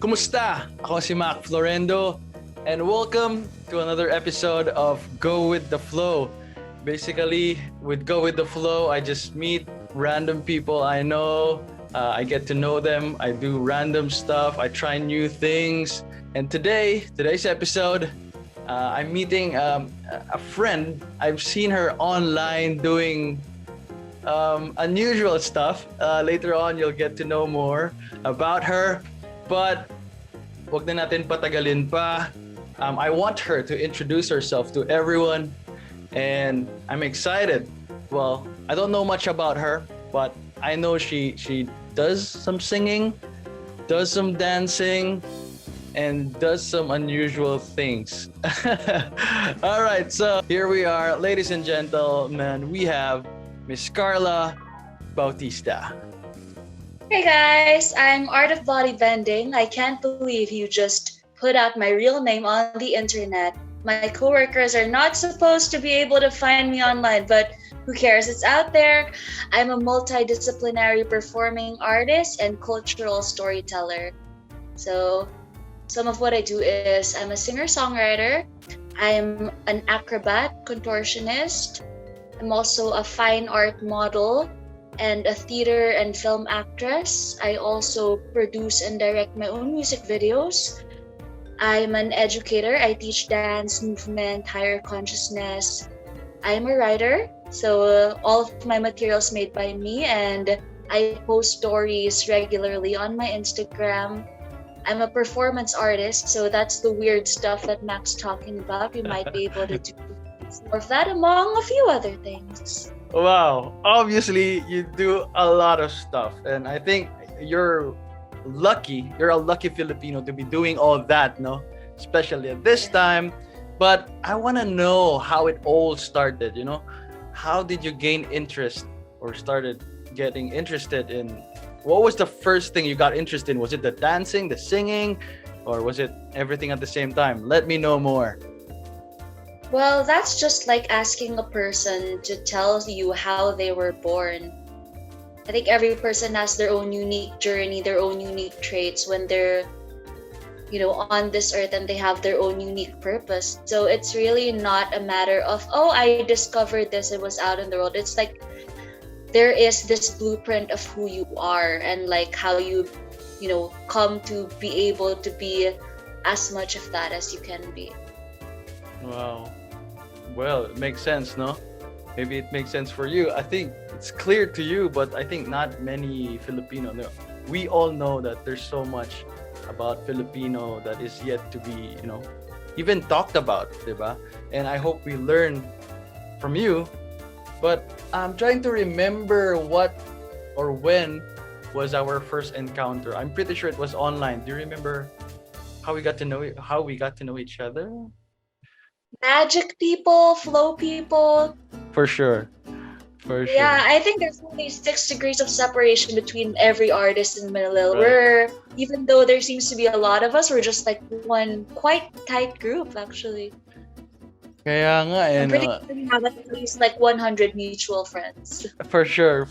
Kumusta? Ako si Mac Florendo and welcome to another episode of Go With The Flow. Basically, with Go With The Flow, I just meet random people I know. I get to know them. I do random stuff. I try new things. And today's episode, I'm meeting a friend. I've seen her online doing unusual stuff. Later on, you'll get to know more about her. But wag na natin patagalin pa. I want her to introduce herself to everyone. And I'm excited. Well, I don't know much about her, but I know she does some singing, does some dancing, and does some unusual things. All right, so here we are, ladies and gentlemen. We have Miss Carla Bautista. Hey guys, I'm Art of Bodybending. I can't believe you just put out my real name on the internet. My coworkers are not supposed to be able to find me online, but who cares? It's out there. I'm a multidisciplinary performing artist and cultural storyteller. So, some of what I do is I'm a singer-songwriter, I'm an acrobat, contortionist, I'm also a fine art model, and a theater and film actress. I also produce and direct my own music videos. I'm an educator. I teach dance, movement, higher consciousness. I'm a writer, so all of my materials made by me, and I post stories regularly on my Instagram. I'm a performance artist, so that's the weird stuff that Mac's talking about. You might be able to do more of that, among a few other things. Wow, obviously you do a lot of stuff, and I think you're lucky. You're a lucky Filipino to be doing all that, no? Especially at this time. But I want to know how it all started, you know? How did you gain interest or started getting interested in what was the first thing you got interested in? Was it the dancing, the singing, or was it everything at the same time? Let me know more. Well, that's just like asking a person to tell you how they were born. I think every person has their own unique journey, their own unique traits when they're, on this earth, and they have their own unique purpose. So it's really not a matter of, oh, I discovered this, it was out in the world. It's like there is this blueprint of who you are and like how you, come to be able to be as much of that as you can be. Wow. Well, it makes sense, no? Maybe it makes sense for you. I think it's clear to you, but I think not many Filipino know. We all know that there's so much about Filipino that is yet to be, even talked about, diba? And I hope we learn from you. But I'm trying to remember what or when was our first encounter. I'm pretty sure it was online. Do you remember how we got to know each other? Magic people, flow people. For sure. Yeah, I think there's only 6 degrees of separation between every artist in Manila. Right. We're, even though there seems to be a lot of us, we're just like one quite tight group actually. Kaya nga, I'm pretty sure we have at least like 100 mutual friends. For sure.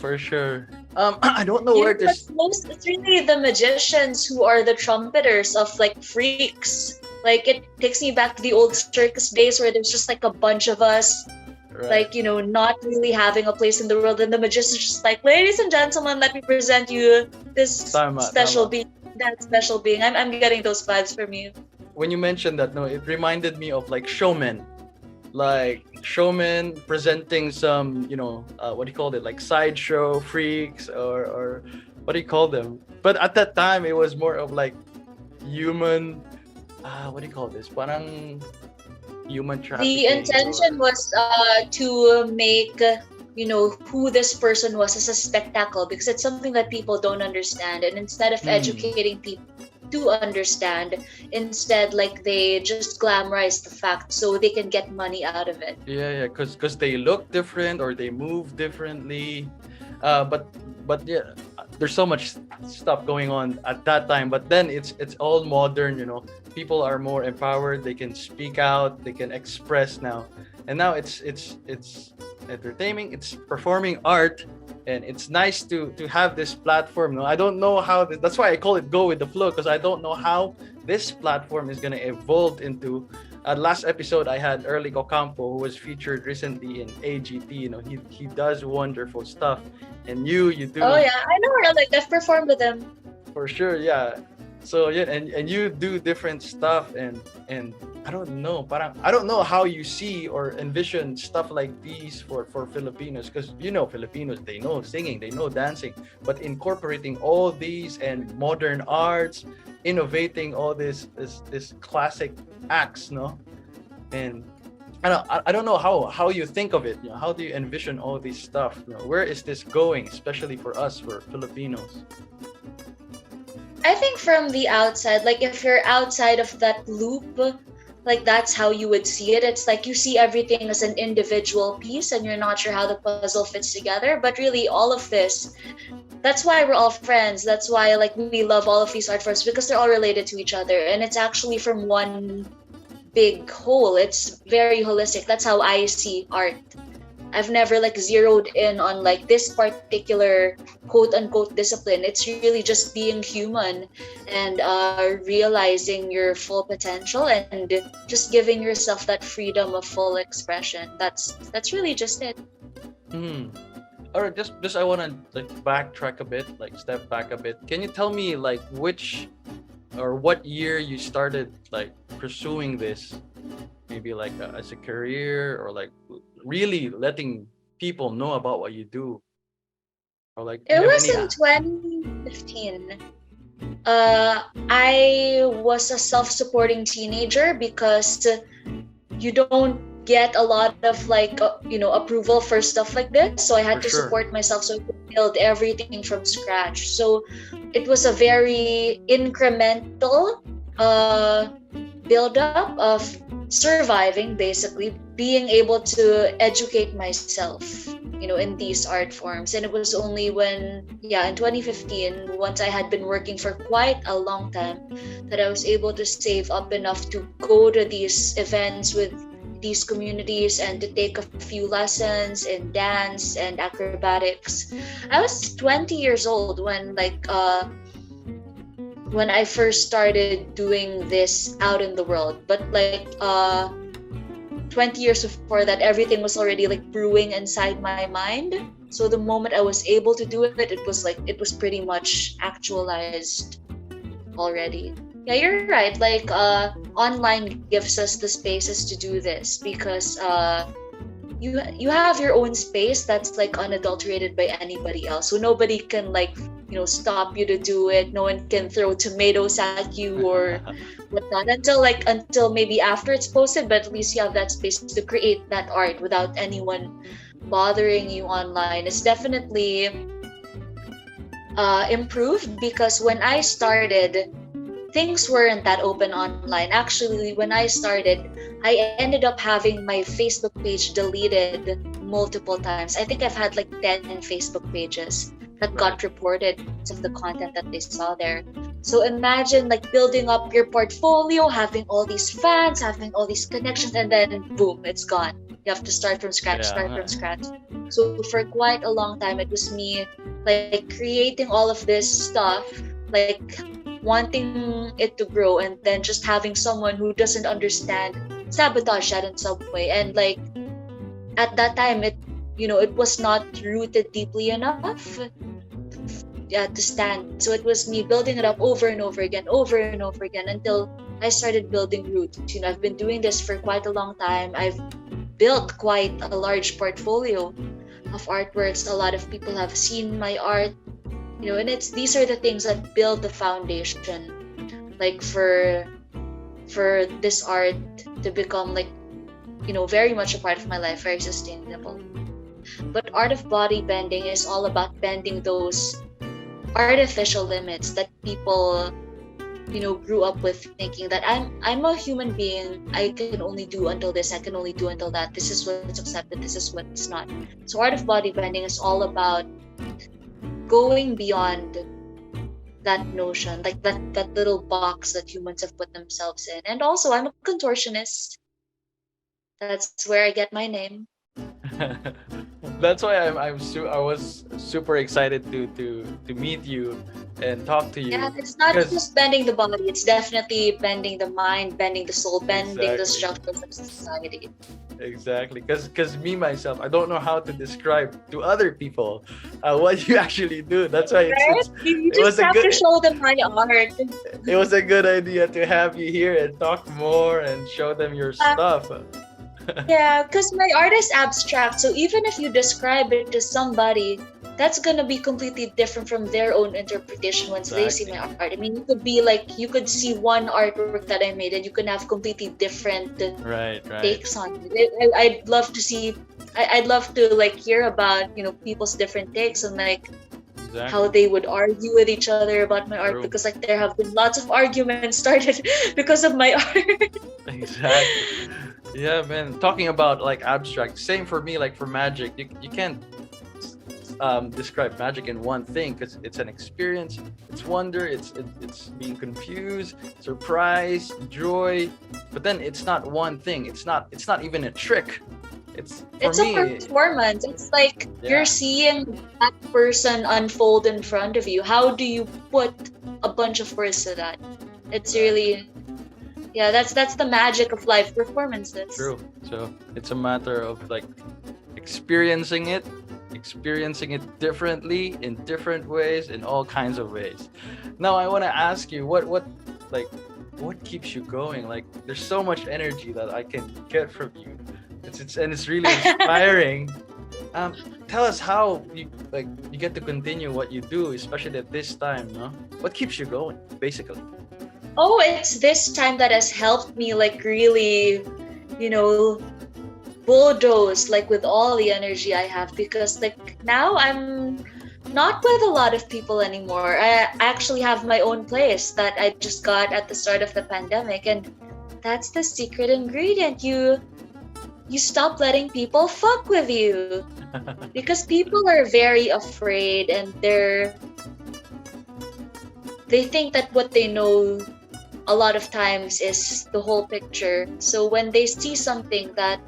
I don't know where this. It's really the magicians who are the trumpeters of like freaks. Like it takes me back to the old circus days where there's just like a bunch of us, Right. like, not really having a place in the world. And the magician's just like, ladies and gentlemen, let me present you this special being, that special being. I'm getting those vibes from you. When you mentioned that, no, it reminded me of like showmen. Like showmen presenting some, what do you call it? Like sideshow freaks or what do you call them? But at that time, it was more of like human, what do you call this? Parang human trafficking. The intention was to make, who this person was as a spectacle, because it's something that people don't understand. And instead of educating people to understand, instead like they just glamorize the fact so they can get money out of it. Yeah, because they look different or they move differently. But yeah, there's so much stuff going on at that time. But then it's all modern, People are more empowered. They can speak out. They can express now. And now it's entertaining, it's performing art, and it's nice to have this platform. No, I don't know how. That's why I call it Go with the Flow, because I don't know how this platform is gonna evolve into. Last episode, I had Early Ocampo, who was featured recently in AGT. He does wonderful stuff, and you Oh do yeah, I know her. Like I've performed with him. for sure, yeah. So yeah, and you do different stuff, and I don't know, but I don't know how you see or envision stuff like these for Filipinos, because Filipinos, they know singing, they know dancing, but incorporating all these and modern arts, innovating all this classic acts, no, and I don't know how you think of it. How do you envision all this stuff? Where is this going, especially for us, for Filipinos? I think from the outside, like if you're outside of that loop, like that's how you would see it. It's like you see everything as an individual piece and you're not sure how the puzzle fits together. But really, all of this, that's why we're all friends. That's why like we love all of these art forms, because they're all related to each other. And it's actually from one big whole. It's very holistic. That's how I see art. I've never like zeroed in on like this particular quote unquote discipline. It's really just being human and realizing your full potential and just giving yourself that freedom of full expression. That's really just it. All right, just I want to like backtrack a bit, like step back a bit. Can you tell me like which or what year you started like pursuing this? Maybe like as a career, or like really letting people know about what you do, or like It was in 2015. I was a self-supporting teenager because you don't get a lot of like approval for stuff like this, so I had For to sure. support myself, so I could build everything from scratch. So it was a very incremental build up of surviving, basically being able to educate myself in these art forms. And it was only when in 2015, once I had been working for quite a long time, that I was able to save up enough to go to these events with these communities and to take a few lessons in dance and acrobatics. I was 20 years old when I first started doing this out in the world. But like 20 years before that, everything was already like brewing inside my mind. So the moment I was able to do it, it was pretty much actualized already. Yeah, you're right. Like online gives us the spaces to do this because you have your own space that's like unadulterated by anybody else. So nobody can like stop you to do it. No one can throw tomatoes at you or whatnot until maybe after it's posted, but at least you have that space to create that art without anyone bothering you online. It's definitely improved, because when I started, things weren't that open online. Actually, when I started, I ended up having my Facebook page deleted multiple times. I think I've had like 10 Facebook pages that got reported because of the content that they saw there. So imagine like building up your portfolio, having all these fans, having all these connections, and then boom, it's gone. You have to start from scratch. So for quite a long time, it was me like creating all of this stuff, like wanting it to grow, and then just having someone who doesn't understand sabotage that in some way. And like at that time, it was not rooted deeply enough to stand. So it was me building it up over and over again until I started building roots. I've been doing this for quite a long time. I've built quite a large portfolio of artworks. A lot of people have seen my art, and these are the things that build the foundation, like for this art to become like very much a part of my life, very sustainable. But Art of Bodybending is all about bending those artificial limits that people grew up with, thinking that I'm a human being, I can only do until this, I can only do until that, this is what's accepted, this is what's not. So Art of Bodybending is all about going beyond that notion, like that little box that humans have put themselves in. And also, I'm a contortionist. That's where I get my name. That's why I was super excited to meet you and talk to Yeah, you it's not because just bending the body, it's definitely bending the mind, bending the soul, bending the exactly. structures of society. Exactly, because me myself, I don't know how to describe to other people what you actually do. That's why Right? You it just was a have to good show them my art. it was a good idea to have you here and talk more and show them your Uh, stuff. yeah, because my art is abstract, so even if you describe it to somebody, that's gonna be completely different from their own interpretation once they see my Exactly. art. I mean, you could be like, you could see one artwork that I made, and you can have completely different Right, right. takes on it. I'd love to see. I'd love to like hear about people's different takes and like how Exactly. they would argue with each other about my art, True. because like there have been lots of arguments started because of my art. Exactly. Yeah, man. Talking about like abstract, same for me. Like for magic, you can't describe magic in one thing because it's an experience. It's wonder. It's being confused, surprise, joy. But then it's not one thing. It's not even a trick. It's for It's a me. performance. It's like you're Yeah. seeing that person unfold in front of you. How do you put a bunch of words to that? It's Exactly. really, yeah, that's the magic of live performances. True. So it's a matter of like experiencing it, experiencing it differently in different ways, in all kinds of ways. Now I want to ask you, like, what keeps you going? Like, there's so much energy that I can get from you. It's really inspiring. Um, Tell us how you get to continue what you do, especially at this time. No, what keeps you going, basically? Oh, it's this time that has helped me like really, you know, bulldoze like with all the energy I have, because like now I'm not with a lot of people anymore. I actually have my own place that I just got at the start of the pandemic, and that's the secret ingredient. You stop letting people fuck with you, because people are very afraid, and they think that what they know a lot of times is the whole picture. So when they see something that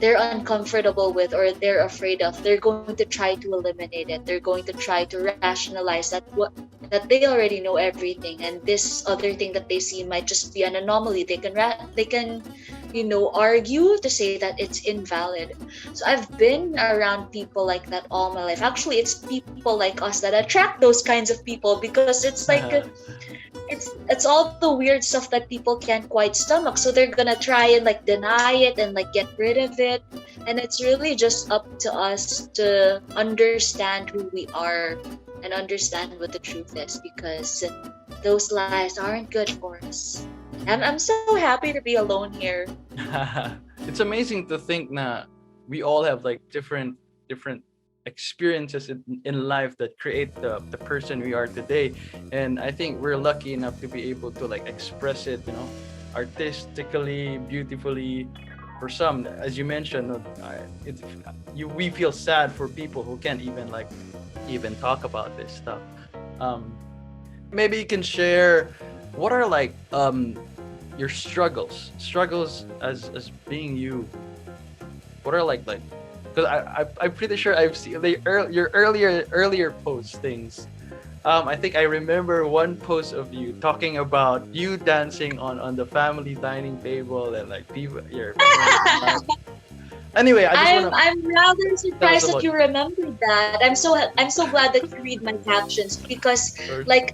they're uncomfortable with or they're afraid of, they're going to try to eliminate it. They're going to try to rationalize that they already know everything, and this other thing that they see might just be an anomaly. They can argue to say that it's invalid. So I've been around people like that all my life. Actually, it's people like us that attract those kinds of people, because it's like it's all the weird stuff that people can't quite stomach, so they're gonna try and like deny it and like get rid of it. And it's really just up to us to understand who we are and understand what the truth is, because those lies aren't good for us. I'm so happy to be alone here. It's amazing to think that we all have like different experiences in life that create the person we are today, and I think we're lucky enough to be able to like express it, artistically, beautifully. For some, as you mentioned, we feel sad for people who can't even talk about this stuff. um Maybe you can share what are like your struggles as being you. What are like because I'm pretty sure I've seen your earlier postings. I think I remember one post of you talking about you dancing on the family dining table and like people your friends. Anyway, I just I'm wanna I'm rather tell us surprised that about you remembered that. I'm so glad that you read my captions, because your like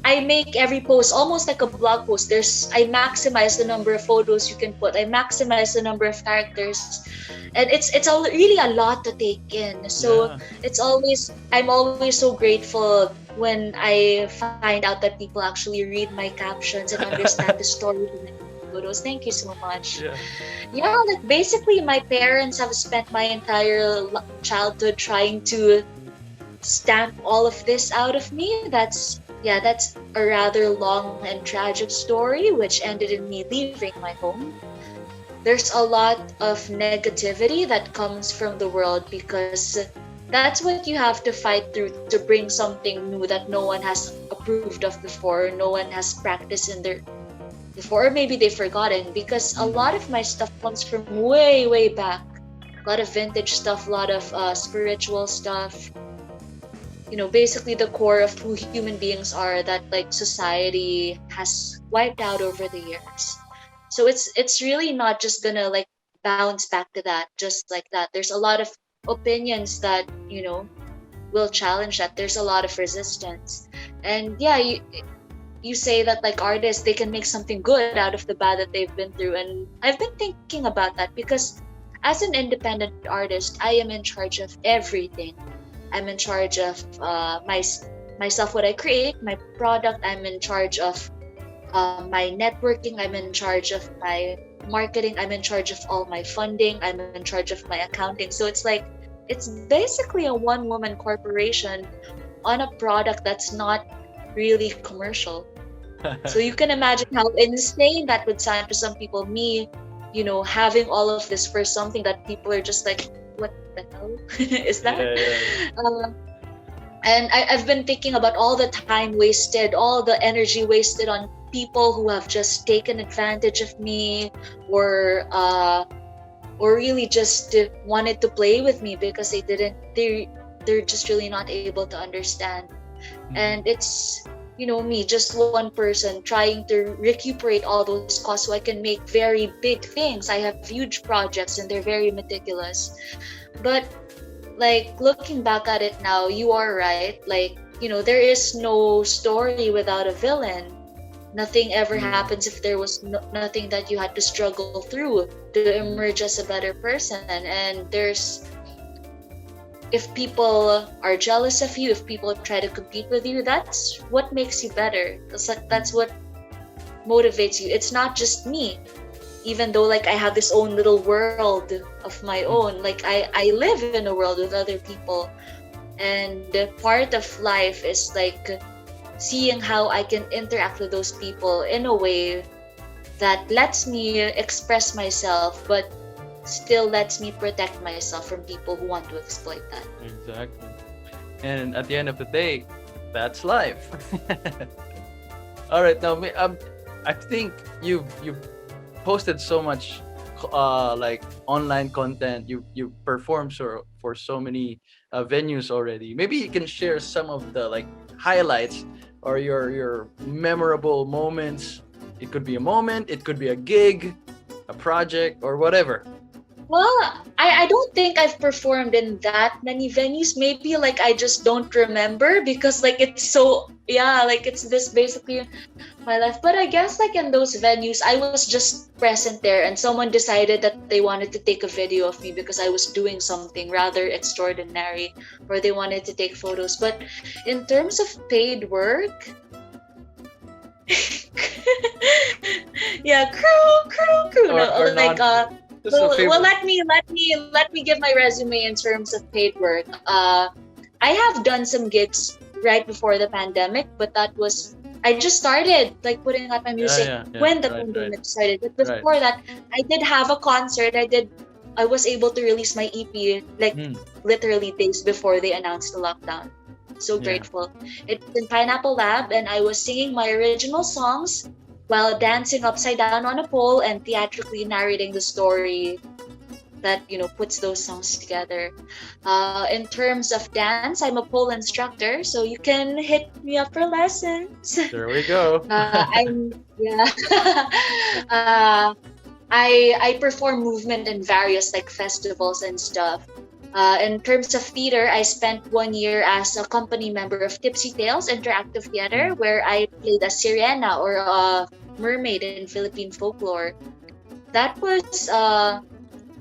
I make every post almost like a blog post. I maximize the number of photos you can put. I maximize the number of characters, and it's all really a lot to take in. So yeah. I'm always so grateful when I find out that people actually read my captions and understand the story behind the photos. Thank you so much. Yeah. Yeah, like basically my parents have spent my entire childhood trying to stamp all of this out of me. That's a rather long and tragic story, which ended in me leaving my home. There's a lot of negativity that comes from the world, because that's what you have to fight through to bring something new that no one has approved of before, no one has practiced in their before, or maybe they've forgotten, because a Mhm. lot of my stuff comes from way, way back. a lot of vintage stuff, a lot of spiritual stuff. Basically the core of who human beings are that like society has wiped out over the years. So it's really not just gonna like bounce back to that just like that. There's a lot of opinions that will challenge that. There's a lot of resistance, and yeah, you say that like artists, they can make something good out of the bad that they've been through, and I've been thinking about that because as an independent artist, I am in charge of everything. I'm in charge of myself, what I create, my product. I'm in charge of my networking. I'm in charge of my marketing. I'm in charge of all my funding. I'm in charge of my accounting. So it's like, it's basically a one-woman corporation on a product that's not really commercial. So you can imagine how insane that would sound to some people. Me, having all of this for something that people are just like, what the hell is that? Yeah. And I've been thinking about all the time wasted, all the energy wasted on people who have just taken advantage of me, or really just wanted to play with me because they're just really not able to understand. And it's me, just one person trying to recuperate all those costs so I can make very big things. I have huge projects and they're very meticulous. But like looking back at it now, you are right. Like, there is no story without a villain. Nothing ever happens if there was nothing that you had to struggle through to emerge as a better person. And if people are jealous of you, if people try to compete with you, that's what makes you better. That's what motivates you. It's not just me. Even though like I have this own little world of my own, like I live in a world with other people. And part of life is like seeing how I can interact with those people in a way that lets me express myself, but still lets me protect myself from people who want to exploit that. Exactly. And at the end of the day, that's life. All right, now I think you've posted so much like online content. You performed for so many venues already. Maybe you can share some of the like highlights or your memorable moments. It could be a moment, it could be a gig, a project, or whatever. Well, I don't think I've performed in that many venues. Maybe like I just don't remember because like it's so, like it's this basically my life. But I guess like in those venues, I was just present there and someone decided that they wanted to take a video of me because I was doing something rather extraordinary, or they wanted to take photos. But in terms of paid work, yeah, crew. Or Like not. well, let me give my resume in terms of paid work. I have done some gigs right before the pandemic, but that was, I just started like putting out my music when the pandemic started. But before that, I did have a concert. I was able to release my EP like literally days before they announced the lockdown. So grateful. It's in Pineapple Lab, and I was singing my original songs while dancing upside down on a pole and theatrically narrating the story that puts those songs together. In terms of dance, I'm a pole instructor, so you can hit me up for lessons. There we go. I perform movement in various like festivals and stuff. In terms of theater, I spent 1 year as a company member of Tipsy Tales Interactive Theater, where I played a sirena or a mermaid in Philippine folklore. That was a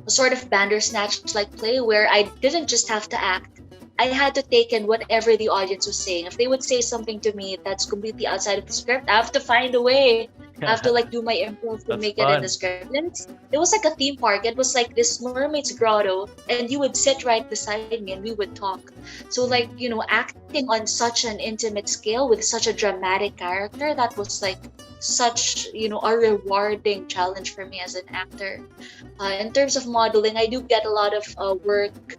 sort of Bandersnatch like play where I didn't just have to act. I had to take in whatever the audience was saying. If they would say something to me that's completely outside of the script, I have to find a way. I have to like do my improv to make it in the script. And it was like a theme park. It was like this mermaid's grotto, and you would sit right beside me and we would talk. So like, acting on such an intimate scale with such a dramatic character, that was like such, a rewarding challenge for me as an actor. In terms of modeling, I do get a lot of work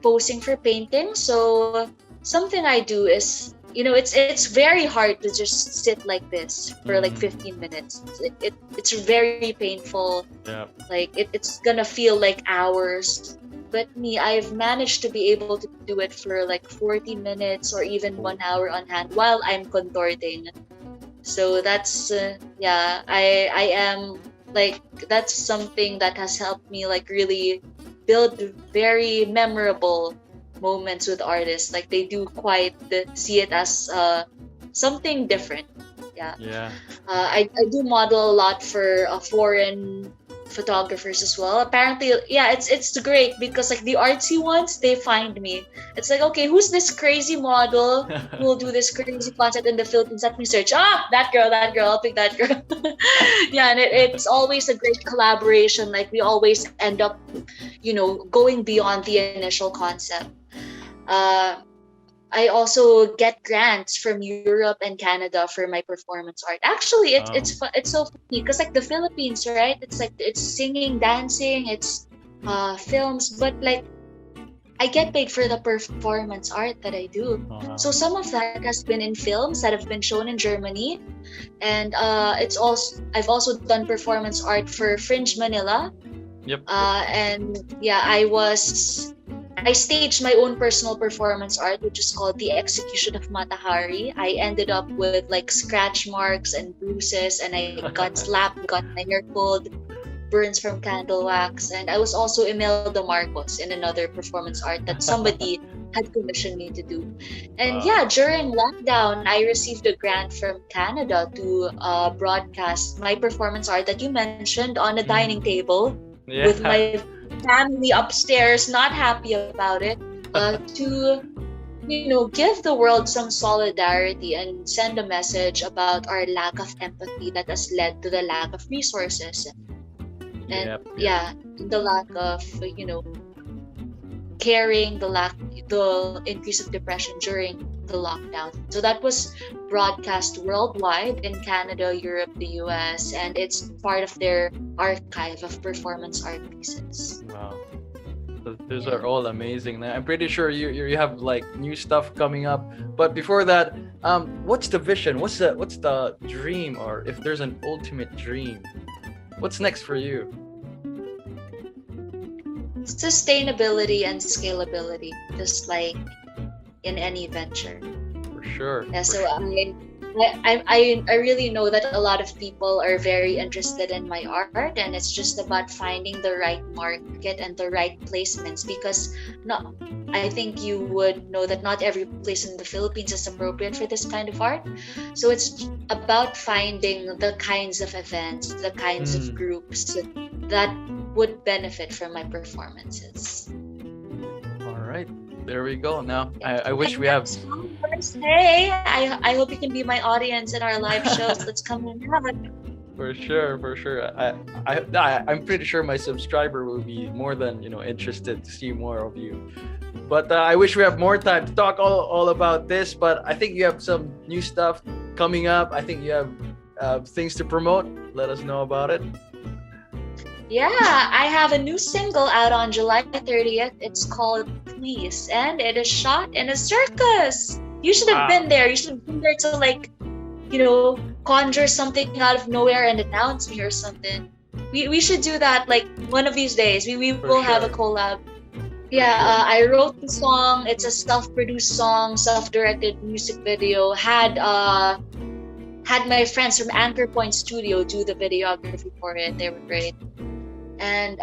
posing for painting. So something I do is, it's very hard to just sit like this for like 15 minutes. It's very painful. Yeah. Like it's gonna feel like hours. But me, I've managed to be able to do it for like 40 minutes or even 1 hour on hand while I'm contorting. So that's yeah, I am like, that's something that has helped me like really build very memorable moments with artists. Like they do quite see it as something different. Yeah. Yeah. I do model a lot for foreign photographers as well. Apparently, yeah, it's great because like the artsy ones, they find me. It's like, okay, who's this crazy model who will do this crazy concept in the Philippines? Let me search. Ah, that girl, I'll pick that girl. Yeah, and it's always a great collaboration. Like we always end up, going beyond the initial concept. Uh, I also get grants from Europe and Canada for my performance art. Actually, it's so funny because like the Philippines, right? It's like it's singing, dancing, it's films, but like I get paid for the performance art that I do. So some of that has been in films that have been shown in Germany, and I've also done performance art for Fringe Manila. Yep. And yeah, I staged my own personal performance art, which is called The Execution of Matahari. I ended up with like scratch marks and bruises, and I got slapped, got my hair pulled, burns from candle wax, and I was also Imelda Marcos in another performance art that somebody had commissioned me to do. And yeah, during lockdown, I received a grant from Canada to broadcast my performance art that you mentioned on a dining table with my family upstairs, not happy about it, to give the world some solidarity and send a message about our lack of empathy that has led to the lack of resources and the lack of caring, the increase of depression during the lockdown. So that was broadcast worldwide in Canada, Europe, the US, and it's part of their archive of performance art pieces. Wow. Those are all amazing. I'm pretty sure you have like new stuff coming up. But before that, what's the vision? What's the dream, or if there's an ultimate dream, what's next for you? Sustainability and scalability, just like in any venture. For sure. Yeah. So I really know that a lot of people are very interested in my art, and it's just about finding the right market and the right placements, because I think you would know that not every place in the Philippines is appropriate for this kind of art. So it's about finding the kinds of events, the kinds of groups that would benefit from my performances. All right. There we go. Now, I wish we have. Hey, I hope you can be my audience in our live shows that's coming up. For sure. I'm pretty sure my subscriber will be more than interested to see more of you. But I wish we have more time to talk all about this. But I think you have some new stuff coming up. I think you have things to promote. Let us know about it. Yeah, I have a new single out on July 30th. It's called Please, and it is shot in a circus. You should have been there. You should have been there to like, conjure something out of nowhere and announce me or something. We should do that like one of these days. We will have a collab. Yeah, I wrote the song. It's a self-produced song, self-directed music video. Had my friends from Anchor Point Studio do the videography for it. They were great. And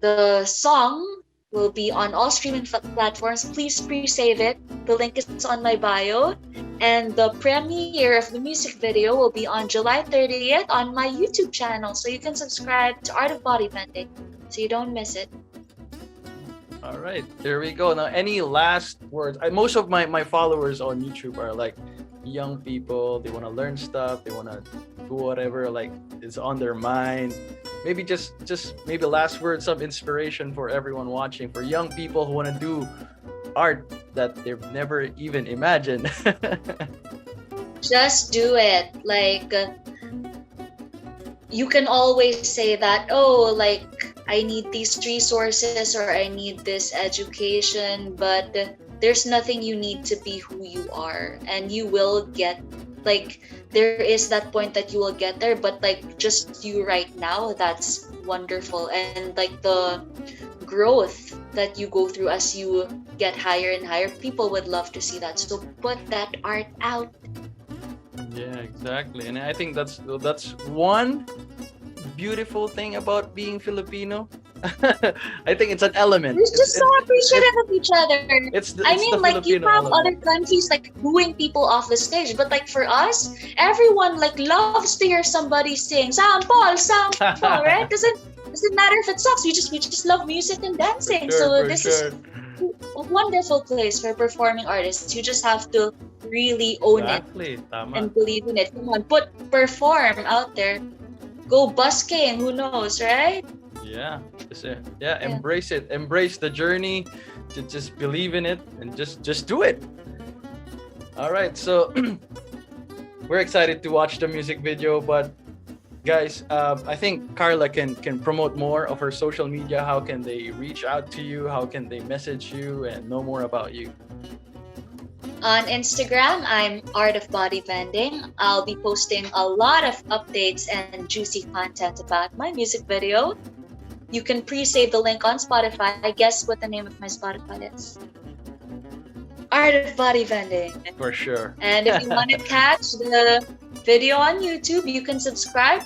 the song will be on all streaming platforms. Please pre-save it. The link is on my bio. And the premiere of the music video will be on July 30th on my YouTube channel. So you can subscribe to Art of Bodybending so you don't miss it. All right, there we go. Now, any last words? Most of my followers on YouTube are like young people. They want to learn stuff. They want to do whatever like is on their mind. Maybe just maybe last word, some inspiration for everyone watching, for young people who want to do art that they've never even imagined. Just do it. Like you can always say that, oh, like I need these resources or I need this education, but there's nothing you need to be who you are, and you will get, like, there is that point that you will get there, but like just you right now, that's wonderful. And like the growth that you go through as you get higher and higher. People would love to see that. So put that art out. Yeah, exactly. And I think that's one beautiful thing about being Filipino. I think it's an element. We're just so appreciative of each other. It's the like you Filipino have element. other countries like booing people off the stage, but like for us, everyone like loves to hear somebody sing "Sampol, Sampol," right? Doesn't matter if it sucks. We just love music and dancing. So this is a wonderful place for performing artists. You just have to really own it Tama. and believe in it. Come on, perform out there. Go busking. Who knows, right? Yeah. Embrace it. Embrace the journey. To just believe in it and just do it. All right. So we're excited to watch the music video, but guys, I think Karla can promote more of her social media. How can they reach out to you? How can they message you and know more about you? On Instagram, I'm Art of Bodybending. I'll be posting a lot of updates and juicy content about my music video. You can pre-save the link on Spotify. I guess what the name of my Spotify is. Art of Bodybending. For sure. And if you want to catch the video on YouTube, you can subscribe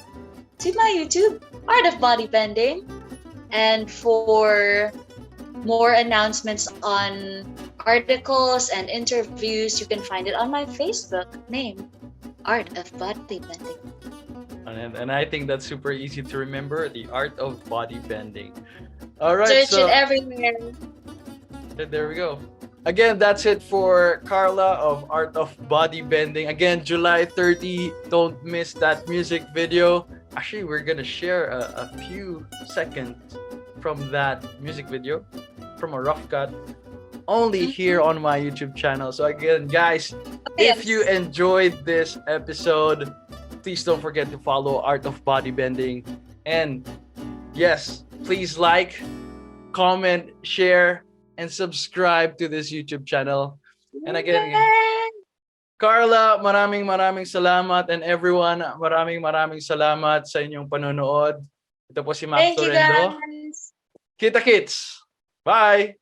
to my YouTube, Art of Bodybending. And for more announcements on articles and interviews, you can find it on my Facebook name, Art of Bodybending. And I think that's super easy to remember, the Art of Bodybending. All right, Search it everywhere. There we go. Again, that's it for Karla of Art of Bodybending. Again, July 30. Don't miss that music video. Actually, we're gonna share a few seconds from that music video, from a rough cut, only here on my YouTube channel. So again, guys, if you enjoyed this episode, please don't forget to follow Art of Bodybending. And yes, please like, comment, share, and subscribe to this YouTube channel. And again, Karla, maraming salamat. And everyone, maraming salamat sa inyong panonood. Ito po si Max Florendo. Thank you, guys. Kita kits! Bye!